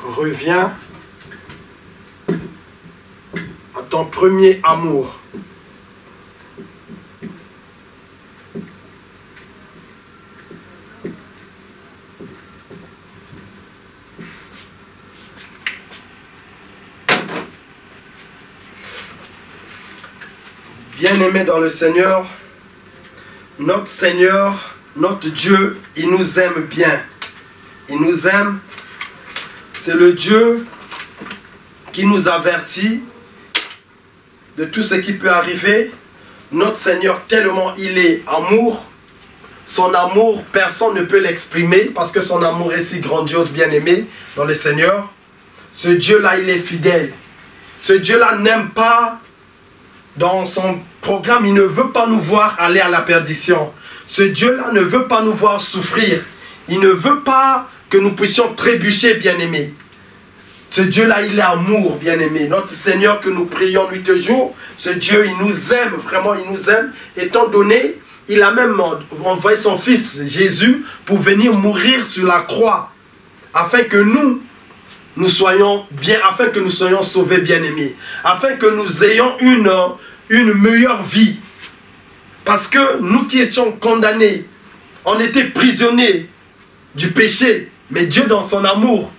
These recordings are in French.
Reviens à ton premier amour. Bien-aimés dans le Seigneur, notre Dieu, il nous aime bien. Il nous aime. C'est le Dieu qui nous avertit de tout ce qui peut arriver. Notre Seigneur, tellement il est amour, son amour, personne ne peut l'exprimer parce que son amour est si grandiose, bien-aimé dans le Seigneur. Ce Dieu-là, il est fidèle. Ce Dieu-là n'aime pas, dans son programme, il ne veut pas nous voir aller à la perdition. Ce Dieu-là ne veut pas nous voir souffrir. Il ne veut pas que nous puissions trébucher, bien-aimés. Ce Dieu-là, il est amour, bien-aimé. Notre Seigneur que nous prions nuit et jour, ce Dieu, il nous aime, vraiment, il nous aime. Étant donné, il a même envoyé son Fils, Jésus, pour venir mourir sur la croix, afin que nous soyons bien, afin que nous soyons sauvés, bien-aimés. Afin que nous ayons une meilleure vie. Parce que nous qui étions condamnés, on était prisonniers du péché. Mais Dieu, dans son amour,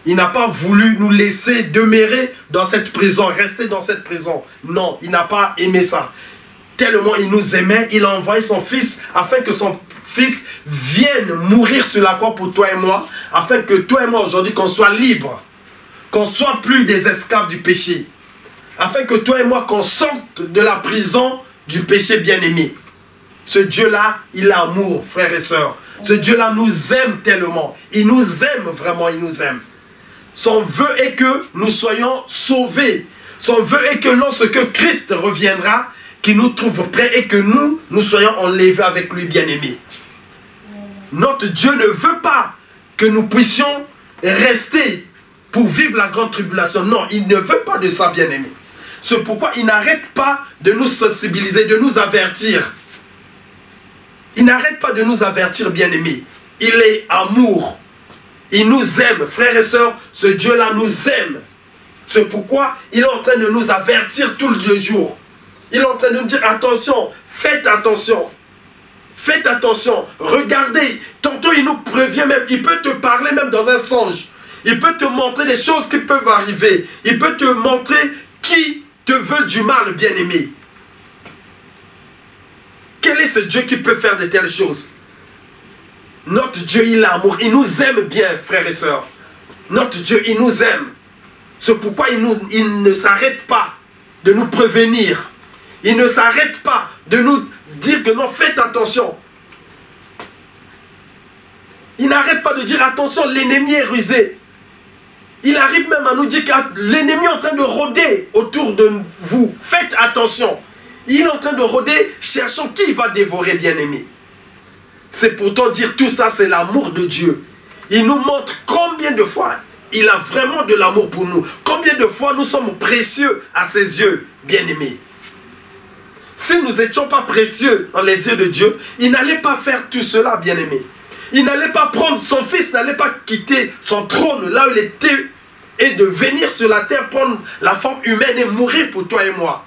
il n'a pas voulu nous laisser demeurer dans cette prison, rester dans cette prison. Non, il n'a pas aimé ça. Tellement il nous aimait, il a envoyé son Fils afin que son Fils vienne mourir sur la croix pour toi et moi, afin que toi et moi aujourd'hui qu'on soit libres, qu'on soit plus des esclaves du péché, afin que toi et moi qu'on sorte de la prison du péché, bien-aimé. Ce Dieu-là, il a amour, frères et sœurs. Ce Dieu-là nous aime tellement. Il nous aime vraiment, il nous aime. Son vœu est que nous soyons sauvés. Son vœu est que lorsque Christ reviendra, qu'il nous trouve prêts et que nous soyons enlevés avec lui, bien-aimés. Notre Dieu ne veut pas que nous puissions rester pour vivre la grande tribulation. Non, il ne veut pas de ça, bien-aimés. C'est pourquoi il n'arrête pas de nous sensibiliser, de nous avertir. Il n'arrête pas de nous avertir, bien-aimés. Il est amour. Il nous aime, frères et sœurs. Ce Dieu-là nous aime. C'est pourquoi il est en train de nous avertir tous les jours. Il est en train de nous dire attention, faites attention. Faites attention. Regardez. Tantôt il nous prévient même. Il peut te parler même dans un songe. Il peut te montrer des choses qui peuvent arriver. Il peut te montrer qui te veut du mal, bien-aimé. Quel est ce Dieu qui peut faire de telles choses? Notre Dieu, il est amour. Il nous aime bien, frères et sœurs. Notre Dieu, il nous aime. C'est pourquoi il ne s'arrête pas de nous prévenir. Il ne s'arrête pas de nous dire que non, faites attention. Il n'arrête pas de dire attention, l'ennemi est rusé. Il arrive même à nous dire que l'ennemi est en train de rôder autour de vous. Faites attention. Il est en train de rôder, cherchant qui va dévorer, bien-aimé. C'est pourtant dire tout ça, c'est l'amour de Dieu. Il nous montre combien de fois il a vraiment de l'amour pour nous. Combien de fois nous sommes précieux à ses yeux, bien-aimés. Si nous n'étions pas précieux dans les yeux de Dieu, il n'allait pas faire tout cela, bien-aimé. Il n'allait pas prendre, son Fils n'allait pas quitter son trône là où il était et de venir sur la terre, prendre la forme humaine et mourir pour toi et moi.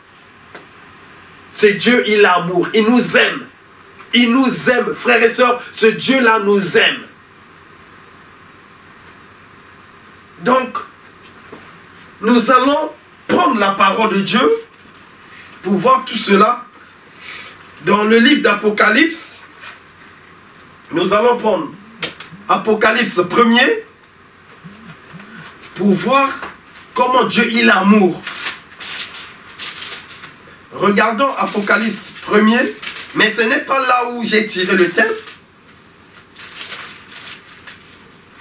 C'est Dieu, il a amour, il nous aime. Il nous aime, frères et sœurs, ce Dieu-là nous aime. Donc, nous allons prendre la parole de Dieu pour voir tout cela. Dans le livre d'Apocalypse, nous allons prendre Apocalypse 1er pour voir comment Dieu il a amour. Regardons Apocalypse 1er, mais ce n'est pas là où j'ai tiré le thème.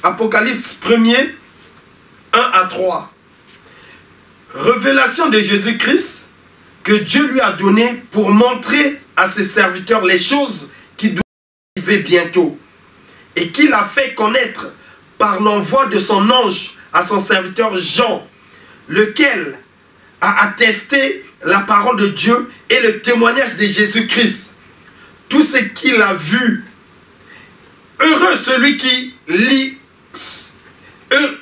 Apocalypse 1er, 1 à 3. Révélation de Jésus-Christ que Dieu lui a donné pour montrer à ses serviteurs les choses qui doivent arriver bientôt et qu'il a fait connaître par l'envoi de son ange à son serviteur Jean, lequel a attesté la parole de Dieu et le témoignage de Jésus-Christ. Tout ce qu'il a vu. Heureux celui qui lit.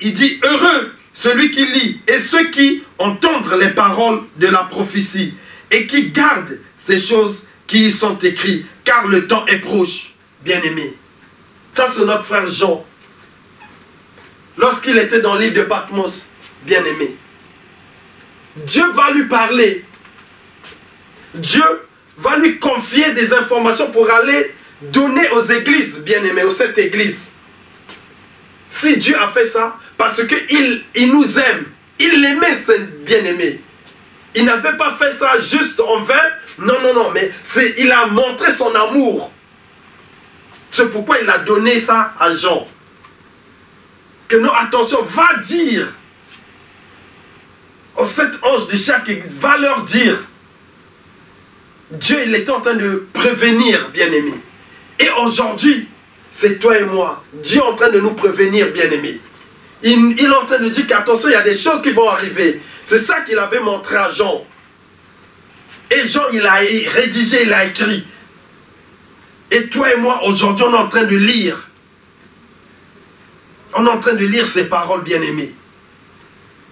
Il dit heureux celui qui lit et ceux qui entendent les paroles de la prophétie et qui gardent ces choses qui y sont écrites, car le temps est proche, bien-aimé. Ça, c'est notre frère Jean. Lorsqu'il était dans l'île de Patmos, bien-aimé. Dieu va lui parler. Dieu va lui confier des informations pour aller donner aux églises, bien-aimés, aux sept églises. Si Dieu a fait ça, parce qu'il nous aime. Il l'aimait, ce bien-aimé. Il n'avait pas fait ça juste en vain. Non, non, non, mais il a montré son amour. C'est pourquoi il a donné ça à Jean. Que non, attention, va dire aux sept anges de chaque église, va leur dire. Dieu, il était en train de prévenir, bien-aimé. Et aujourd'hui, c'est toi et moi. Dieu est en train de nous prévenir, bien-aimé. Il est en train de dire qu'attention, il y a des choses qui vont arriver. C'est ça qu'il avait montré à Jean. Et Jean, il a rédigé, il a écrit. Et toi et moi, aujourd'hui, on est en train de lire. On est en train de lire ces paroles, bien-aimées.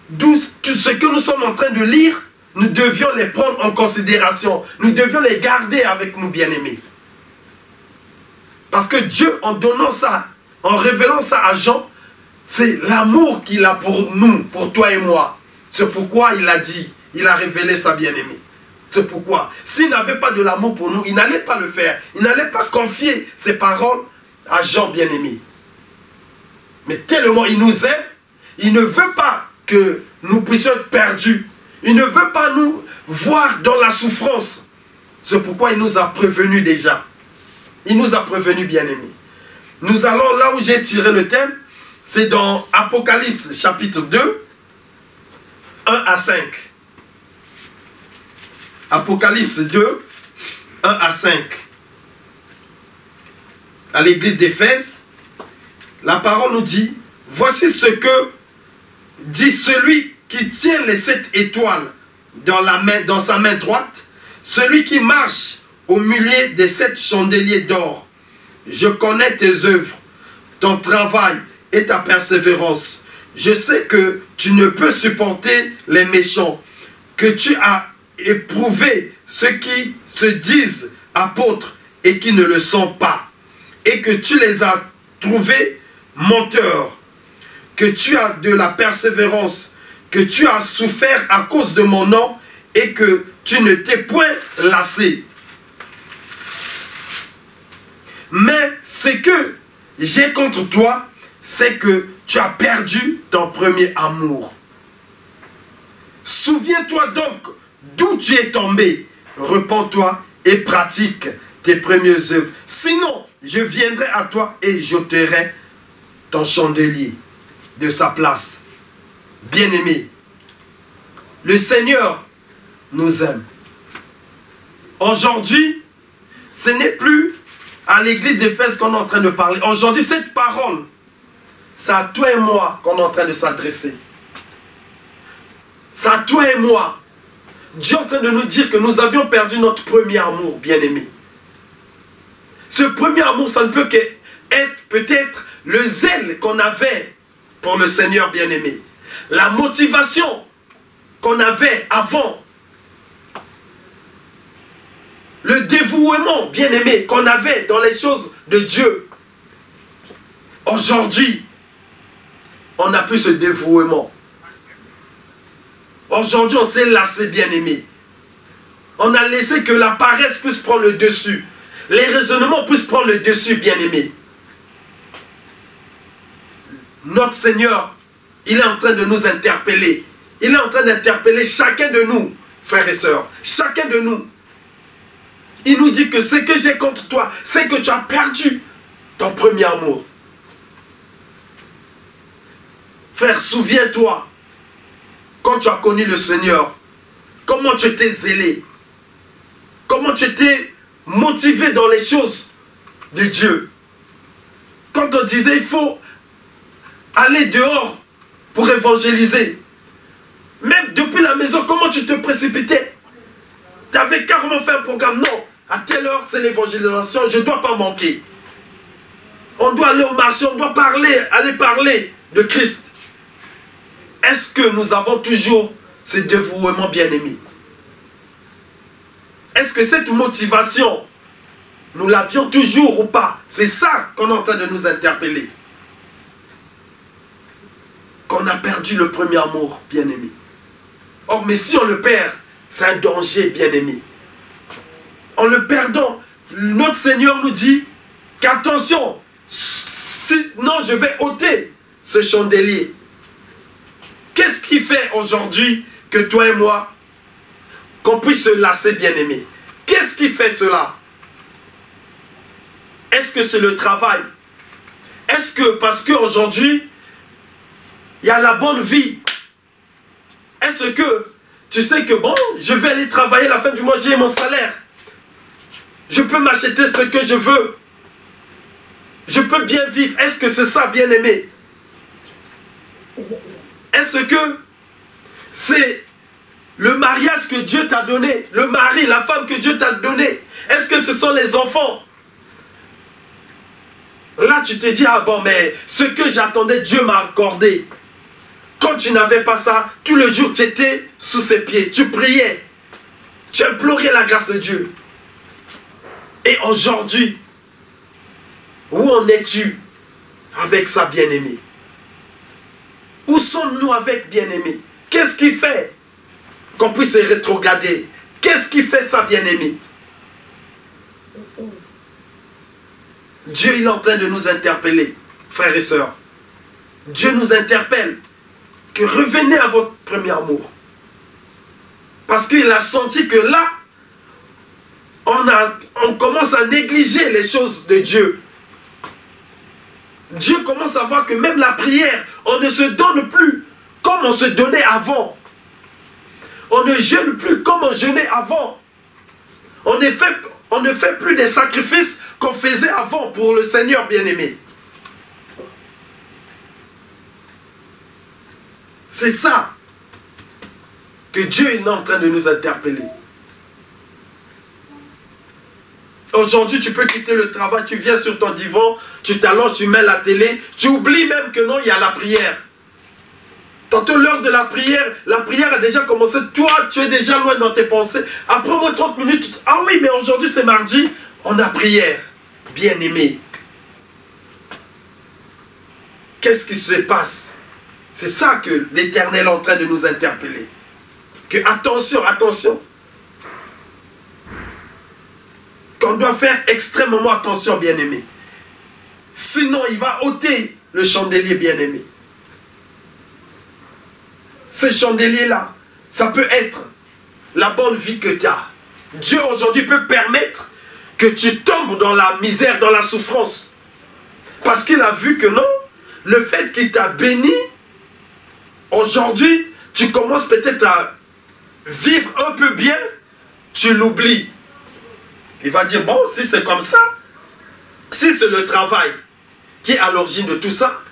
D'où tout ce que nous sommes en train de lire, nous devions les prendre en considération. Nous devions les garder avec nous, bien-aimés. Parce que Dieu, en donnant ça, en révélant ça à Jean, c'est l'amour qu'il a pour nous, pour toi et moi. C'est pourquoi il a dit, il a révélé ça, bien-aimé. C'est pourquoi, s'il n'avait pas de l'amour pour nous, il n'allait pas le faire. Il n'allait pas confier ses paroles à Jean, bien-aimé. Mais tellement il nous aime, il ne veut pas que nous puissions être perdus. Il ne veut pas nous voir dans la souffrance. C'est pourquoi il nous a prévenus déjà. Il nous a prévenus, bien-aimés. Nous allons là où j'ai tiré le thème. C'est dans Apocalypse chapitre 2, 1 à 5. Apocalypse 2, 1 à 5. À l'église d'Éphèse, la parole nous dit, voici ce que dit celui qui tient les 7 étoiles dans sa main droite, celui qui marche au milieu des 7 chandeliers d'or. Je connais tes œuvres, ton travail et ta persévérance. Je sais que tu ne peux supporter les méchants, que tu as éprouvé ceux qui se disent apôtres et qui ne le sont pas, et que tu les as trouvés menteurs, que tu as de la persévérance, que tu as souffert à cause de mon nom et que tu ne t'es point lassé. Mais ce que j'ai contre toi, c'est que tu as perdu ton premier amour. Souviens-toi donc d'où tu es tombé. Repens-toi et pratique tes premières œuvres. Sinon, je viendrai à toi et j'ôterai ton chandelier de sa place. Bien-aimé, le Seigneur nous aime. Aujourd'hui, ce n'est plus à l'église d'Éphèse qu'on est en train de parler. Aujourd'hui, cette parole, c'est à toi et moi qu'on est en train de s'adresser. C'est à toi et moi. Dieu est en train de nous dire que nous avions perdu notre premier amour, bien-aimé. Ce premier amour, ça ne peut qu'être peut-être le zèle qu'on avait pour le Seigneur, bien-aimé. La motivation qu'on avait avant. Le dévouement, bien-aimé, qu'on avait dans les choses de Dieu. Aujourd'hui, on n'a plus ce dévouement. Aujourd'hui, on s'est lassé, bien-aimé. On a laissé que la paresse puisse prendre le dessus. Les raisonnements puissent prendre le dessus, bien-aimé. Notre Seigneur, il est en train de nous interpeller. Il est en train d'interpeller chacun de nous, frères et sœurs. Chacun de nous. Il nous dit que ce que j'ai contre toi, c'est que tu as perdu ton premier amour. Frère, souviens-toi, quand tu as connu le Seigneur, comment tu étais zélé, comment tu étais motivé dans les choses de Dieu. Quand on disait il faut aller dehors pour évangéliser. Même depuis la maison, comment tu te précipitais? Tu avais carrément fait un programme. Non, à telle heure, c'est l'évangélisation, je ne dois pas manquer. On doit aller au marché, on doit aller parler de Christ. Est-ce que nous avons toujours ce dévouement bien-aimé? Est-ce que cette motivation, nous l'avions toujours ou pas? C'est ça qu'on est en train de nous interpeller. Qu'on a perdu le premier amour, bien-aimé. Or, mais si on le perd, c'est un danger, bien-aimé. En le perdant, notre Seigneur nous dit qu'attention, sinon je vais ôter ce chandelier. Qu'est-ce qui fait aujourd'hui que toi et moi, qu'on puisse se lasser, bien-aimé? Qu'est-ce qui fait cela? Est-ce que c'est le travail? Est-ce que parce qu'aujourd'hui, il y a la bonne vie? Est-ce que tu sais que bon, je vais aller travailler à la fin du mois, j'ai mon salaire. Je peux m'acheter ce que je veux. Je peux bien vivre. Est-ce que c'est ça, bien-aimé? Est-ce que c'est le mariage que Dieu t'a donné? Le mari, la femme que Dieu t'a donné? Est-ce que ce sont les enfants? Là, tu te dis, ah bon, mais ce que j'attendais, Dieu m'a accordé. Quand tu n'avais pas ça, tout le jour, tu étais sous ses pieds. Tu priais. Tu implorais la grâce de Dieu. Et aujourd'hui, où en es-tu avec ça, bien-aimé? Où sommes-nous avec, bien-aimé? Qu'est-ce qui fait qu'on puisse se rétrograder? Qu'est-ce qui fait ça, bien-aimé? Dieu, il est en train de nous interpeller, frères et sœurs. Dieu nous interpelle que revenez à votre premier amour. Parce qu'il a senti que là, on commence à négliger les choses de Dieu. Dieu commence à voir que même la prière, on ne se donne plus comme on se donnait avant. On ne jeûne plus comme on jeûnait avant. On ne fait plus des sacrifices qu'on faisait avant pour le Seigneur bien-aimé. C'est ça que Dieu est en train de nous interpeller. Aujourd'hui, tu peux quitter le travail, tu viens sur ton divan, tu t'allonges, tu mets la télé, tu oublies même que non, il y a la prière. Tantôt l'heure de la prière a déjà commencé, toi, tu es déjà loin dans tes pensées. Après moins 30 minutes, ah oui, mais aujourd'hui c'est mardi, on a prière. Bien-aimé. Qu'est-ce qui se passe? C'est ça que l'Éternel est en train de nous interpeller. Que attention, attention. Qu'on doit faire extrêmement attention, bien-aimé. Sinon, il va ôter le chandelier, bien-aimé. Ce chandelier-là, ça peut être la bonne vie que tu as. Dieu aujourd'hui peut permettre que tu tombes dans la misère, dans la souffrance. Parce qu'il a vu que non, le fait qu'il t'a béni, aujourd'hui, tu commences peut-être à vivre un peu bien, tu l'oublies. Il va dire, bon, si c'est comme ça, si c'est le travail qui est à l'origine de tout ça,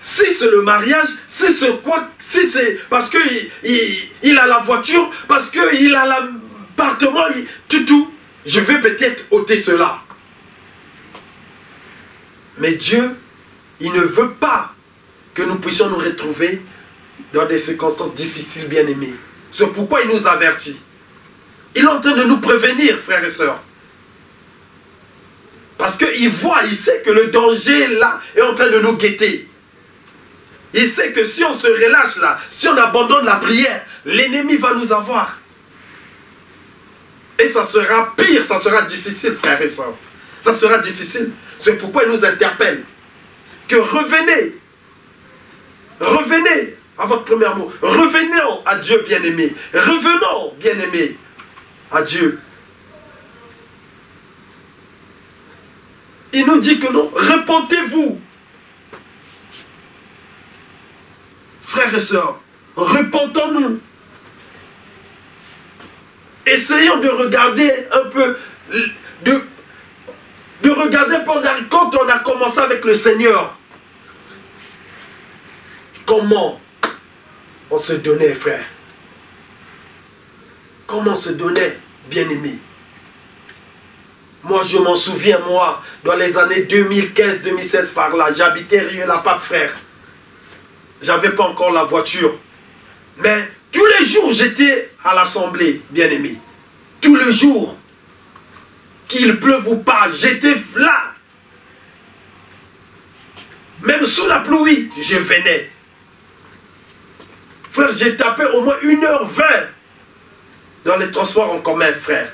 si c'est le mariage, si c'est quoi, si c'est parce qu'il a la voiture, parce qu'il a l'appartement, tout, je vais peut-être ôter cela. Mais Dieu, il ne veut pas que nous puissions nous retrouver dans des circonstances difficiles, bien-aimés. C'est pourquoi il nous avertit. Il est en train de nous prévenir, frères et sœurs. Parce qu'il voit, il sait que le danger là est en train de nous guetter. Il sait que si on se relâche là, si on abandonne la prière, l'ennemi va nous avoir. Et ça sera pire, ça sera difficile, frères et sœurs. Ça sera difficile. C'est pourquoi il nous interpelle. Que revenez. Revenez à votre premier amour. Revenons à Dieu bien-aimé. Revenons, bien-aimé, à Dieu. Il nous dit que non, repentez-vous. Frères et sœurs, repentons-nous. Essayons de regarder un peu, de regarder quand on a commencé avec le Seigneur. comment on se donnait, frère. Comment on se donnait, bien-aimé. Moi, je m'en souviens, moi, dans les années 2015-2016 par là, j'habitais Rieux-la-Pape, frère. J'avais pas encore la voiture. Mais tous les jours, j'étais à l'assemblée, bien-aimé. Tous les jours, qu'il pleuve ou pas, j'étais là. Même sous la pluie, je venais. Frère, j'ai tapé au moins 1h20 dans les transports en commun, frère.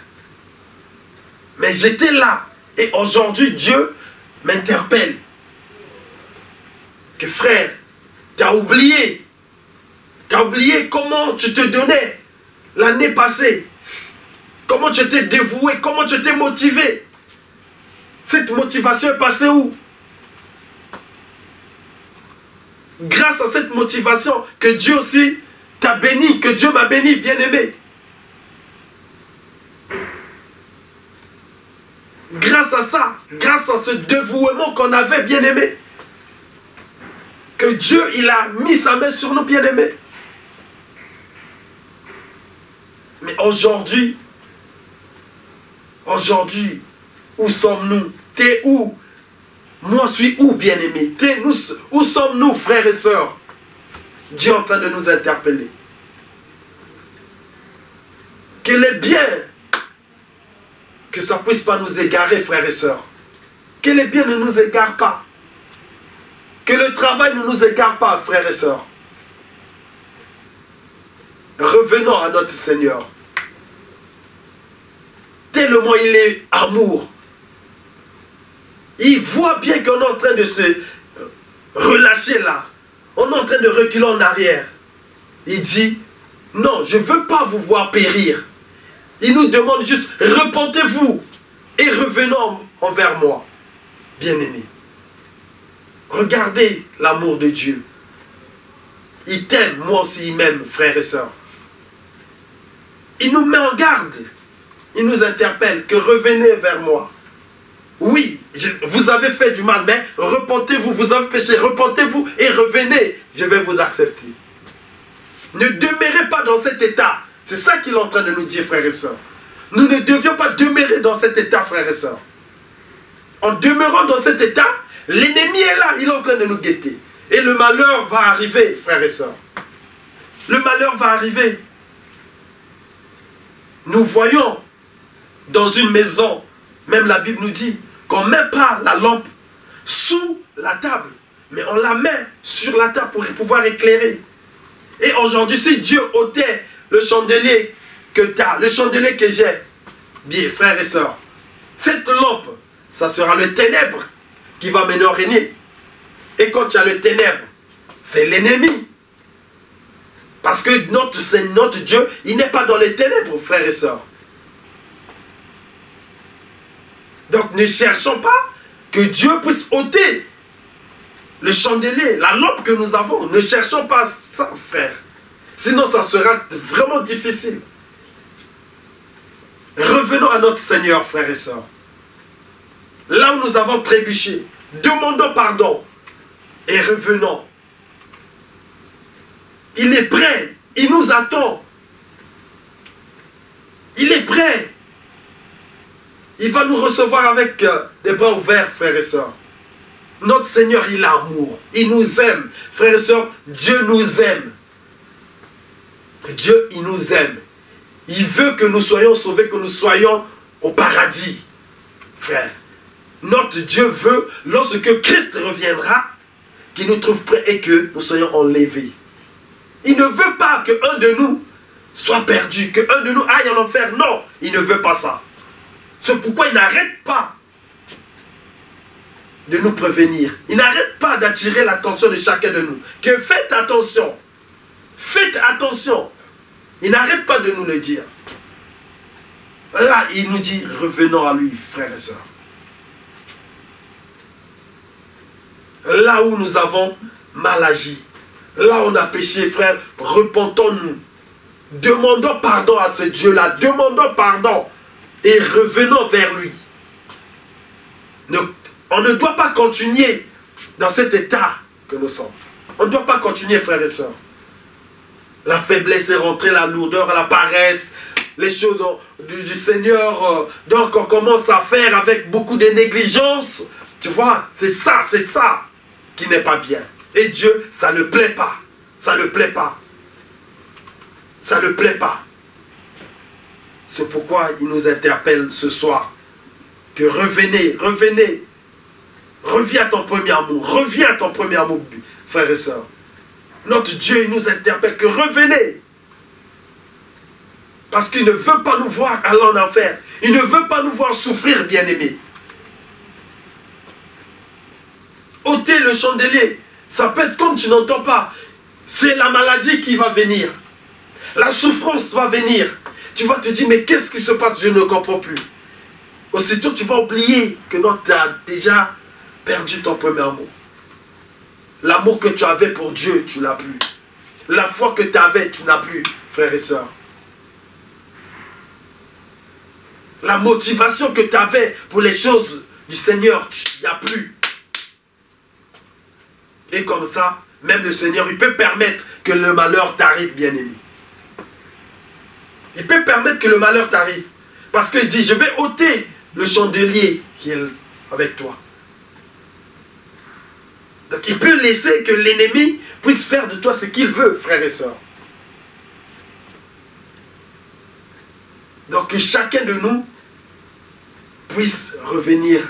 Mais j'étais là. Et aujourd'hui, Dieu m'interpelle. Que frère, tu as oublié. Tu as oublié comment tu te donnais l'année passée. Comment tu t'es dévoué, comment tu t'es motivé. Cette motivation est passée où? Grâce à cette motivation que Dieu aussi t'a béni, que Dieu m'a béni, bien-aimé. Grâce à ça, grâce à ce dévouement qu'on avait, bien-aimé, que Dieu, il a mis sa main sur nous, bien-aimés. Mais aujourd'hui, où sommes-nous? T'es où? Moi, je suis où, bien-aimé? Où sommes-nous, frères et sœurs? Dieu est en train de nous interpeller. Que les biens, que ça ne puisse pas nous égarer, frères et sœurs. Que les biens ne nous égarent pas. Que le travail ne nous égare pas, frères et sœurs. Revenons à notre Seigneur. Tellement il est amour. Il voit bien qu'on est en train de se relâcher là. On est en train de reculer en arrière. Il dit, non, je ne veux pas vous voir périr. Il nous demande juste, repentez-vous et revenons envers moi. Bien-aimés. Regardez l'amour de Dieu. Il t'aime, moi aussi il m'aime, frères et sœurs. Il nous met en garde. Il nous interpelle que revenez vers moi. Oui, vous avez fait du mal, mais repentez-vous, vous avez péché, repentez-vous et revenez, je vais vous accepter. Ne demeurez pas dans cet état. C'est ça qu'il est en train de nous dire, frères et sœurs. Nous ne devions pas demeurer dans cet état, frères et sœurs. En demeurant dans cet état, l'ennemi est là, il est en train de nous guetter. Et le malheur va arriver, frères et sœurs. Le malheur va arriver. Nous voyons dans une maison, même la Bible nous dit qu'on ne met pas la lampe sous la table, mais on la met sur la table pour pouvoir éclairer. Et aujourd'hui, si Dieu ôtait le chandelier que tu as, le chandelier que j'ai, bien, frères et sœurs, cette lampe, ça sera le ténèbre qui va maintenant régner. Et quand tu as le ténèbre, c'est l'ennemi. Parce que notre Dieu, il n'est pas dans les ténèbres, frères et sœurs. Donc ne cherchons pas que Dieu puisse ôter le chandelier, la lampe que nous avons. Ne cherchons pas ça, frère. Sinon, ça sera vraiment difficile. Revenons à notre Seigneur, frères et sœurs. Là où nous avons trébuché, demandons pardon et revenons. Il est prêt. Il nous attend. Il est prêt. Il va nous recevoir avec des bras ouverts, frères et sœurs. Notre Seigneur, il a amour. Il nous aime. Frères et sœurs, Dieu nous aime. Dieu, il nous aime. Il veut que nous soyons sauvés, que nous soyons au paradis. Frère, notre Dieu veut, lorsque Christ reviendra, qu'il nous trouve prêts et que nous soyons enlevés. Il ne veut pas qu'un de nous soit perdu, qu'un de nous aille en enfer. Non, il ne veut pas ça. C'est pourquoi il n'arrête pas de nous prévenir. Il n'arrête pas d'attirer l'attention de chacun de nous. Que faites attention. Faites attention. Il n'arrête pas de nous le dire. Là, il nous dit, revenons à lui, frères et sœurs. Là où nous avons mal agi, là où on a péché, frère, repentons-nous. Demandons pardon à ce Dieu-là. Demandons pardon. Et revenons vers lui. On ne doit pas continuer dans cet état que nous sommes. On ne doit pas continuer, frères et sœurs. La faiblesse est rentrée, la lourdeur, la paresse, les choses du Seigneur. Donc on commence à faire avec beaucoup de négligence. Tu vois, c'est ça qui n'est pas bien. Et Dieu, ça ne plaît pas. Ça ne plaît pas. Ça ne plaît pas. C'est pourquoi il nous interpelle ce soir. Que revenez. Reviens à ton premier amour. Reviens à ton premier amour, frères et sœurs. Notre Dieu, il nous interpelle que revenez. Parce qu'il ne veut pas nous voir aller en enfer. Il ne veut pas nous voir souffrir, bien-aimés. Ôtez le chandelier. Ça peut être comme tu n'entends pas. C'est la maladie qui va venir. La souffrance va venir. Tu vas te dire, mais qu'est-ce qui se passe? Je ne comprends plus. Aussitôt, tu vas oublier que non, tu as déjà perdu ton premier amour. L'amour que tu avais pour Dieu, tu n'as plus. La foi que tu avais, tu n'as plus, frères et sœurs. La motivation que tu avais pour les choses du Seigneur, tu n'as plus. Et comme ça, même le Seigneur, il peut permettre que le malheur t'arrive, bien-aimé. Il peut permettre que le malheur t'arrive. Parce qu'il dit, je vais ôter le chandelier qui est avec toi. Donc il peut laisser que l'ennemi puisse faire de toi ce qu'il veut, frères et sœurs. Donc que chacun de nous puisse revenir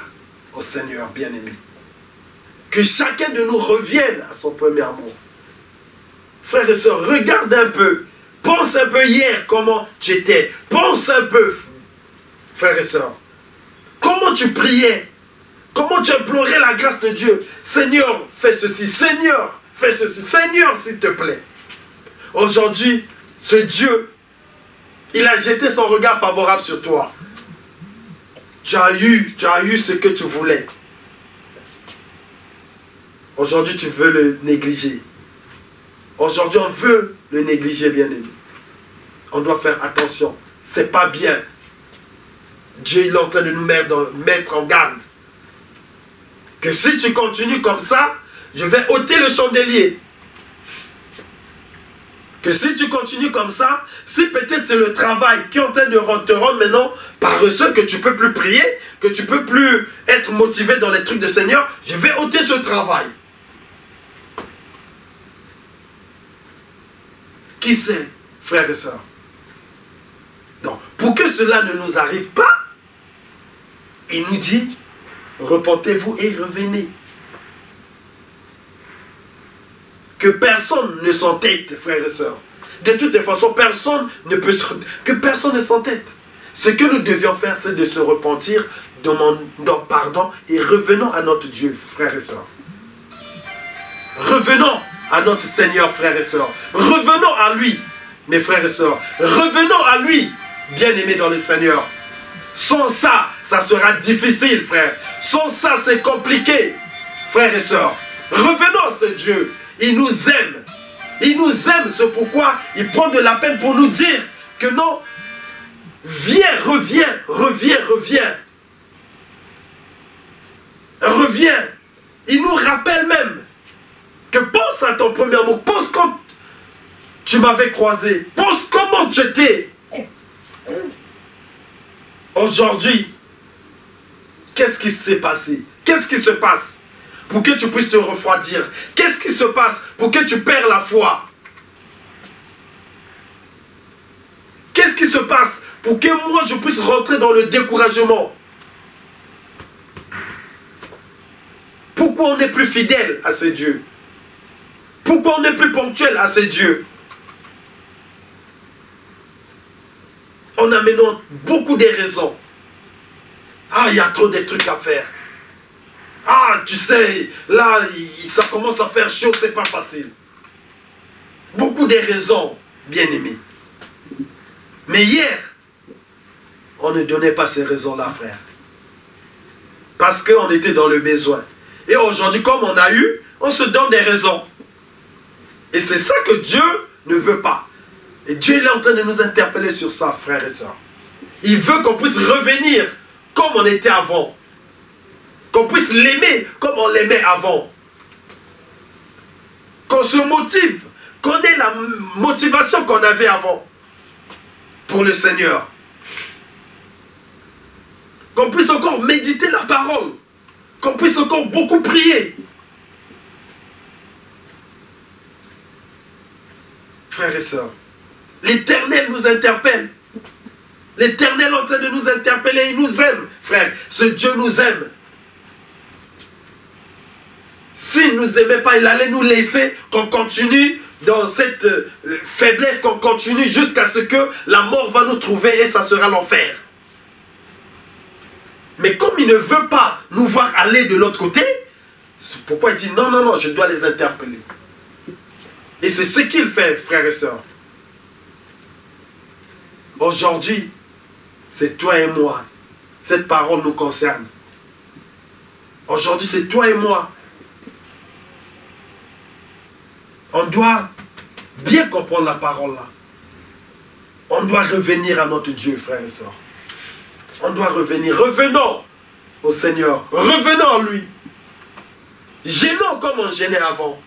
au Seigneur, bien-aimé. Que chacun de nous revienne à son premier amour. Frères et sœurs, regarde un peu. Pense un peu hier comment tu étais. Pense un peu, frères et sœurs. Comment tu priais. Comment tu implorais la grâce de Dieu. Seigneur, fais ceci. Seigneur, fais ceci. Seigneur, s'il te plaît. Aujourd'hui, ce Dieu, il a jeté son regard favorable sur toi. Tu as eu ce que tu voulais. Aujourd'hui, tu veux le négliger. Aujourd'hui, on veut le négliger, bien-aimé. On doit faire attention. C'est pas bien. Dieu, il est en train de nous mettre en garde. Que si tu continues comme ça, je vais ôter le chandelier. Que si tu continues comme ça, si peut-être c'est le travail qui est en train de te rendre maintenant paresseux, que tu ne peux plus prier, que tu ne peux plus être motivé dans les trucs du Seigneur, je vais ôter ce travail. Qui sait, frères et sœurs? Donc, pour que cela ne nous arrive pas, il nous dit, repentez-vous et revenez. Que personne ne s'entête, frères et sœurs. De toutes les façons, personne ne peut que personne ne s'entête. Ce que nous devions faire, c'est de se repentir, demandant pardon et revenons à notre Dieu, frères et sœurs. Revenons à notre Seigneur, frères et sœurs. Revenons à lui, mes frères et sœurs. Revenons à lui, bien-aimés dans le Seigneur. Sans ça, ça sera difficile, frère. Sans ça, c'est compliqué, frères et sœurs. Revenons à ce Dieu. Il nous aime. Il nous aime, c'est pourquoi il prend de la peine pour nous dire que non, viens, reviens, reviens, reviens. Reviens. Il nous rappelle même que pense à ton premier amour. Pense quand tu m'avais croisé. Pense comment tu étais. Aujourd'hui, qu'est-ce qui s'est passé? Qu'est-ce qui se passe pour que tu puisses te refroidir? Qu'est-ce qui se passe pour que tu perds la foi? Qu'est-ce qui se passe pour que moi je puisse rentrer dans le découragement? Pourquoi on n'est plus fidèle à ce Dieu? Pourquoi on n'est plus ponctuel à ce Dieu? On a maintenant beaucoup de raisons. Ah, il y a trop de trucs à faire. Ah, tu sais, là, ça commence à faire chaud, c'est pas facile. Beaucoup de raisons, bien-aimés. Mais hier, on ne donnait pas ces raisons-là, frère. Parce qu'on était dans le besoin. Et aujourd'hui, comme on a eu, on se donne des raisons. Et c'est ça que Dieu ne veut pas. Et Dieu il est en train de nous interpeller sur ça, frères et sœurs. Il veut qu'on puisse revenir comme on était avant. Qu'on puisse l'aimer comme on l'aimait avant. qu'on se motive, qu'on ait la motivation qu'on avait avant pour le Seigneur. Qu'on puisse encore méditer la parole, qu'on puisse encore beaucoup prier. Frères et sœurs, l'Éternel nous interpelle. L'Éternel est en train de nous interpeller. Il nous aime, frère. Ce Dieu nous aime. S'il ne nous aimait pas, il allait nous laisser qu'on continue dans cette faiblesse, qu'on continue jusqu'à ce que la mort va nous trouver et ça sera l'enfer. Mais comme il ne veut pas nous voir aller de l'autre côté, c'est pourquoi il dit non, non, non, je dois les interpeller. Et c'est ce qu'il fait, frères et sœurs. Aujourd'hui, c'est toi et moi. Cette parole nous concerne. Aujourd'hui, c'est toi et moi. On doit bien comprendre la parole là. On doit revenir à notre Dieu, frères et sœurs. On doit revenir. Revenons au Seigneur. Revenons à lui. Gênons comme on gênait avant.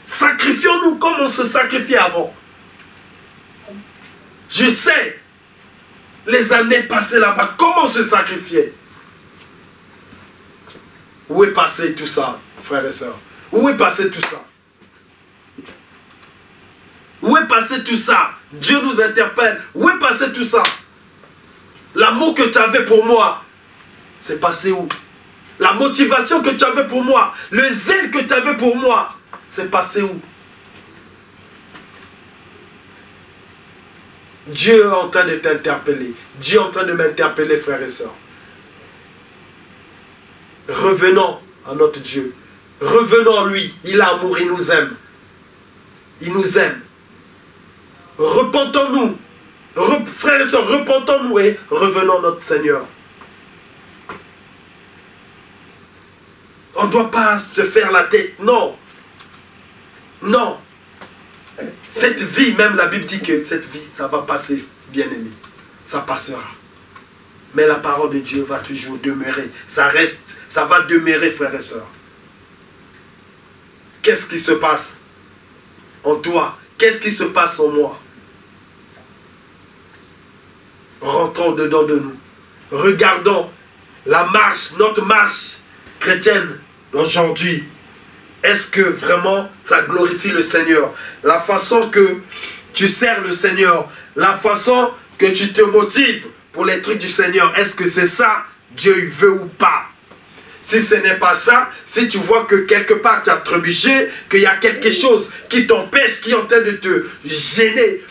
Sacrifions-nous comme on se sacrifiait avant. Je sais, les années passées là-bas, comment on se sacrifiait. Où est passé tout ça, frères et sœurs? Où est passé tout ça? Où est passé tout ça? Dieu nous interpelle. Où est passé tout ça? L'amour que tu avais pour moi, c'est passé où? La motivation que tu avais pour moi, le zèle que tu avais pour moi, c'est passé où? Dieu est en train de t'interpeller. Dieu est en train de m'interpeller, frères et sœurs. Revenons à notre Dieu. Revenons à lui. Il a amour, il nous aime. Il nous aime. Repentons-nous. Frères et sœurs, repentons-nous et revenons à notre Seigneur. On ne doit pas se faire la tête. Non. Non. Cette vie, même la Bible dit que cette vie, ça va passer, bien-aimé. Ça passera. Mais la parole de Dieu va toujours demeurer. Ça reste, ça va demeurer, frères et sœurs. Qu'est-ce qui se passe en toi? Qu'est-ce qui se passe en moi? Rentrons dedans de nous. Regardons la marche, notre marche chrétienne d'aujourd'hui. Est-ce que vraiment ça glorifie le Seigneur? La façon que tu sers le Seigneur, la façon que tu te motives pour les trucs du Seigneur, est-ce que c'est ça Dieu veut ou pas? Si ce n'est pas ça, si tu vois que quelque part tu as trébuché, qu'il y a quelque chose qui t'empêche, qui est en train de te gêner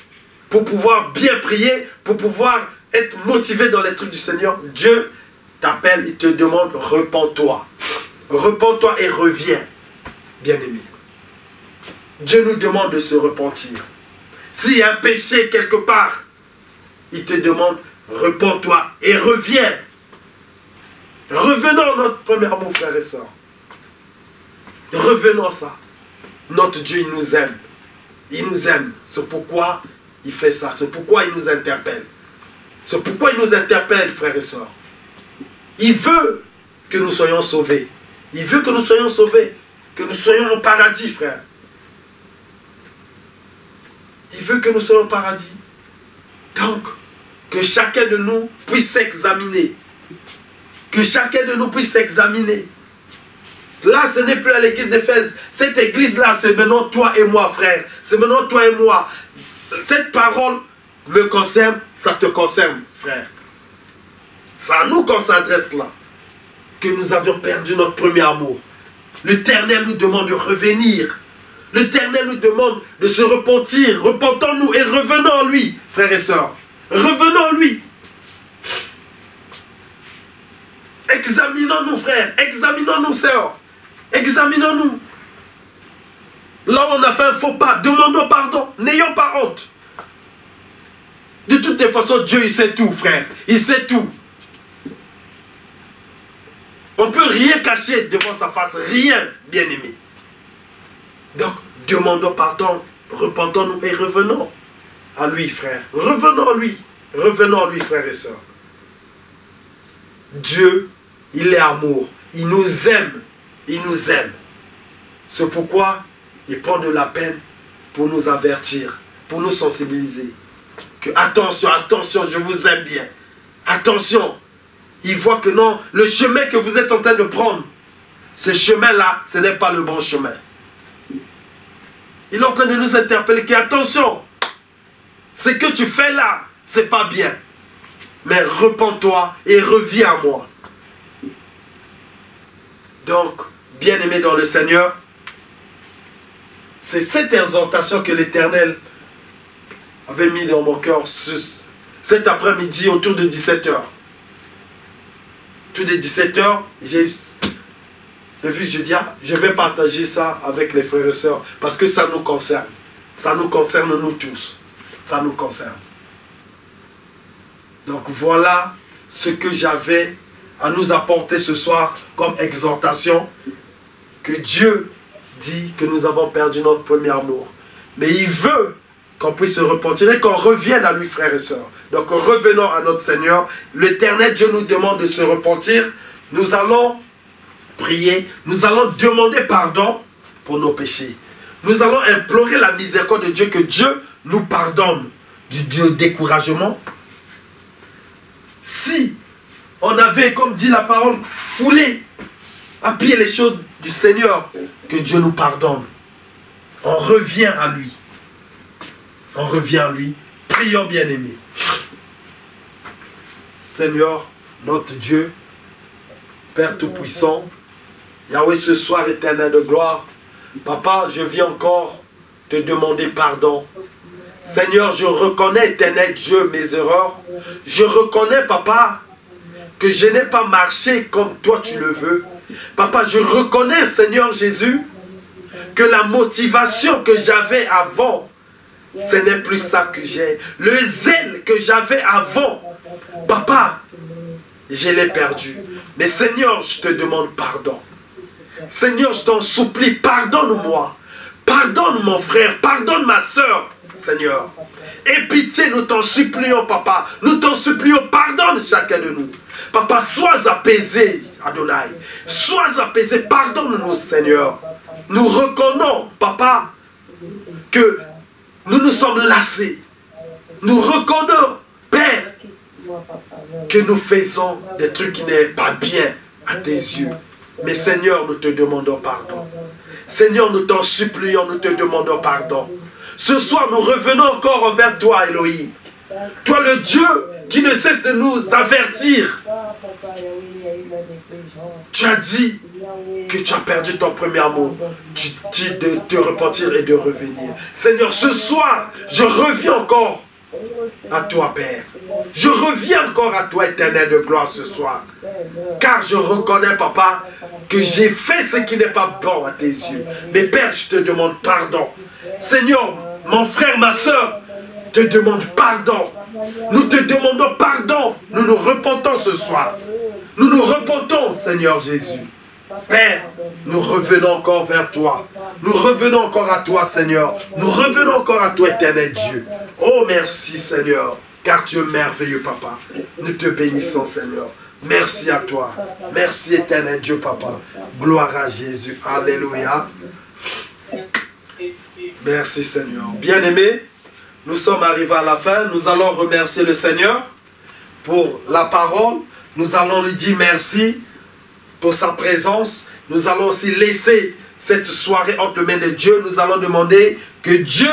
pour pouvoir bien prier, pour pouvoir être motivé dans les trucs du Seigneur, Dieu t'appelle, il te demande, repens-toi. Repens-toi et reviens. Bien-aimé, Dieu nous demande de se repentir. S'il y a un péché quelque part, il te demande, repens-toi et reviens. Revenons à notre premier amour, frères et sœurs. Revenons à ça. Notre Dieu, il nous aime. Il nous aime. C'est pourquoi il fait ça. C'est pourquoi il nous interpelle. C'est pourquoi il nous interpelle, frères et sœurs. Il veut que nous soyons sauvés. Il veut que nous soyons sauvés. Que nous soyons au paradis, frère. Il veut que nous soyons au paradis. Donc, que chacun de nous puisse s'examiner. Que chacun de nous puisse s'examiner. Là, ce n'est plus à l'église d'Éphèse. Cette église-là, c'est maintenant toi et moi, frère. C'est maintenant toi et moi. Cette parole me concerne, ça te concerne, frère. C'est à nous qu'on s'adresse là. Que nous avions perdu notre premier amour. L'Éternel nous demande de revenir. L'Éternel nous demande de se repentir. Repentons-nous et revenons à lui, frères et sœurs. Revenons à lui. Examinons-nous, frères. Examinons-nous, sœurs. Examinons-nous. Là où on a fait un faux pas, demandons pardon. N'ayons pas honte. De toutes les façons, Dieu, il sait tout, frère. Il sait tout. On ne peut rien cacher devant sa face. Rien, bien-aimé. Donc, demandons pardon. Repentons-nous et revenons à lui, frère. Revenons à lui. Revenons à lui, frères et sœurs. Dieu, il est amour. Il nous aime. Il nous aime. C'est pourquoi il prend de la peine pour nous avertir, pour nous sensibiliser. Que attention, attention, je vous aime bien. Attention. Il voit que non, le chemin que vous êtes en train de prendre, ce chemin-là, ce n'est pas le bon chemin. Il est en train de nous interpeller que attention, ce que tu fais là, c'est pas bien. Mais repens-toi et reviens à moi. Donc, bien-aimé dans le Seigneur, c'est cette exhortation que l'Éternel avait mis dans mon cœur cet après-midi autour de 17h. Autour de 17h, j'ai vu, je dis, je vais partager ça avec les frères et sœurs parce que ça nous concerne. Ça nous concerne nous tous. Ça nous concerne. Donc voilà ce que j'avais à nous apporter ce soir comme exhortation. Que Dieu dit que nous avons perdu notre premier amour. Mais il veut qu'on puisse se repentir et qu'on revienne à lui, frères et sœurs. Donc revenons à notre Seigneur. L'Éternel Dieu nous demande de se repentir. Nous allons prier. Nous allons demander pardon pour nos péchés. Nous allons implorer la miséricorde de Dieu, que Dieu nous pardonne du découragement. Si on avait, comme dit la parole, foulé à pied les choses du Seigneur, que Dieu nous pardonne. On revient à lui. On revient à lui. Prions, bien-aimés. Seigneur, notre Dieu, Père Tout-Puissant, Yahweh, ce soir, éternel de gloire, Papa, je viens encore te demander pardon. Seigneur, je reconnais, éternel Dieu, mes erreurs. Je reconnais, Papa, que je n'ai pas marché comme toi tu le veux. Papa, je reconnais, Seigneur Jésus, que la motivation que j'avais avant, ce n'est plus ça que j'ai. Le zèle que j'avais avant, Papa, je l'ai perdu. Mais Seigneur, je te demande pardon. Seigneur, je t'en supplie, pardonne-moi. Pardonne mon frère, pardonne ma soeur, Seigneur. Et pitié, nous t'en supplions, Papa. Nous t'en supplions, pardonne chacun de nous. Papa, sois apaisé, Adonai. Sois apaisé, pardonne-nous, Seigneur. Nous reconnaissons, Papa, que nous nous sommes lassés. Nous reconnaissons, Père, que nous faisons des trucs qui n'est pas bien à tes yeux. Mais Seigneur, nous te demandons pardon. Seigneur, nous t'en supplions, nous te demandons pardon. Ce soir, nous revenons encore envers toi, Elohim. Toi, le Dieu qui ne cesse de nous avertir. Tu as dit que tu as perdu ton premier amour. Tu dis de te repentir et de revenir. Seigneur, ce soir, je reviens encore à toi, Père. Je reviens encore à toi, éternel de gloire, ce soir. Car je reconnais, Papa, que j'ai fait ce qui n'est pas bon à tes yeux. Mais Père, je te demande pardon. Seigneur, mon frère, ma soeur, te demande pardon. Nous te demandons pardon. Nous nous repentons ce soir. Nous nous repentons, Seigneur Jésus. Père, nous revenons encore vers toi. Nous revenons encore à toi, Seigneur. Nous revenons encore à toi, éternel Dieu. Oh, merci, Seigneur. Car tu es merveilleux, Papa. Nous te bénissons, Seigneur. Merci à toi. Merci, éternel Dieu, Papa. Gloire à Jésus. Alléluia. Merci, Seigneur. Bien-aimés, nous sommes arrivés à la fin. Nous allons remercier le Seigneur pour la parole. Nous allons lui dire merci pour sa présence. Nous allons aussi laisser cette soirée entre les mains de Dieu. Nous allons demander que Dieu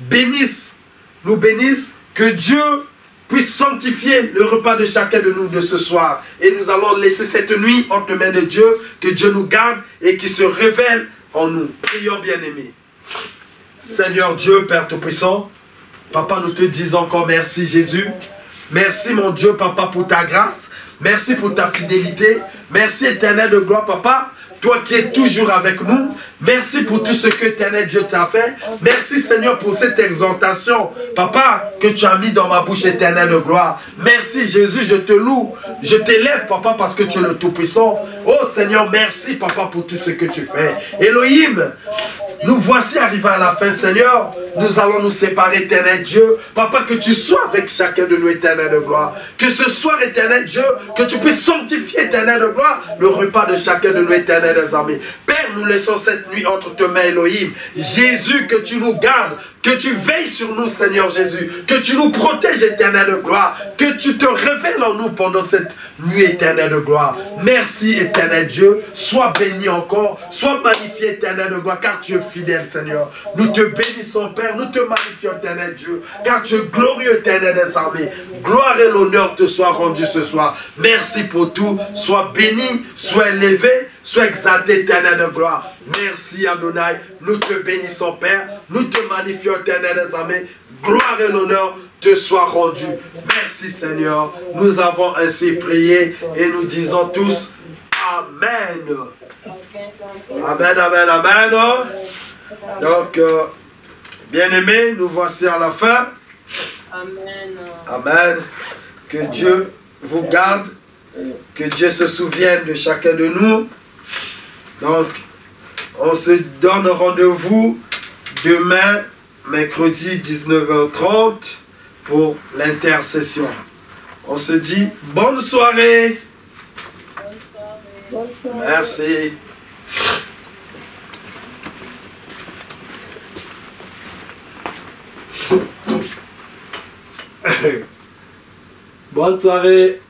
bénisse, nous bénisse, que Dieu puisse sanctifier le repas de chacun de nous de ce soir. Et nous allons laisser cette nuit entre les mains de Dieu, que Dieu nous garde et qu'il se révèle en nous. Prions, bien-aimés. Seigneur Dieu, Père Tout-Puissant, Papa, nous te disons encore merci, Jésus. Merci, mon Dieu, Papa, pour ta grâce. Merci pour ta fidélité. Merci, éternel de gloire, Papa. Toi qui es toujours avec nous. Merci pour tout ce que éternel Dieu t'a fait. Merci, Seigneur, pour cette exhortation, Papa, que tu as mis dans ma bouche, éternelle de gloire. Merci, Jésus, je te loue. Je t'élève, Papa, parce que tu es le Tout-Puissant. Oh, Seigneur, merci, Papa, pour tout ce que tu fais. Elohim, Nous voici arrivés à la fin, Seigneur. Nous allons nous séparer, éternel Dieu. Papa, que tu sois avec chacun de nous, éternel de gloire. Que ce soir, éternel Dieu, que tu puisses sanctifier, éternel de gloire, le repas de chacun de nous, éternel des armées. Père, nous laissons cette nuit entre tes mains, Elohim. Jésus, que tu nous gardes, que tu veilles sur nous, Seigneur Jésus. Que tu nous protèges, éternel de gloire. Que tu te révèles en nous pendant cette nuit éternelle de gloire. Merci, éternel Dieu. Sois béni encore. Sois magnifié, éternel de gloire, car tu es fidèle, Seigneur. Nous te bénissons, Père. Nous te magnifions, éternel Dieu, car tu es glorieux, éternel des armées. Gloire et l'honneur te soient rendus ce soir. Merci pour tout. Sois béni, sois élevé, sois exalté, éternel de gloire. Merci, Adonai. Nous te bénissons, Père. Nous te magnifions, éternel des armées. Gloire et l'honneur te soient rendus. Merci, Seigneur. Nous avons ainsi prié et nous disons tous Amen. Amen, amen, amen. Donc, bien-aimés, nous voici à la fin. Amen. Amen. Que Dieu vous garde. Que Dieu se souvienne de chacun de nous. Donc, on se donne rendez-vous demain, mercredi 19h30, pour l'intercession. On se dit bonne soirée. Bonne soirée. Merci. Bonne soirée.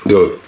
Deux.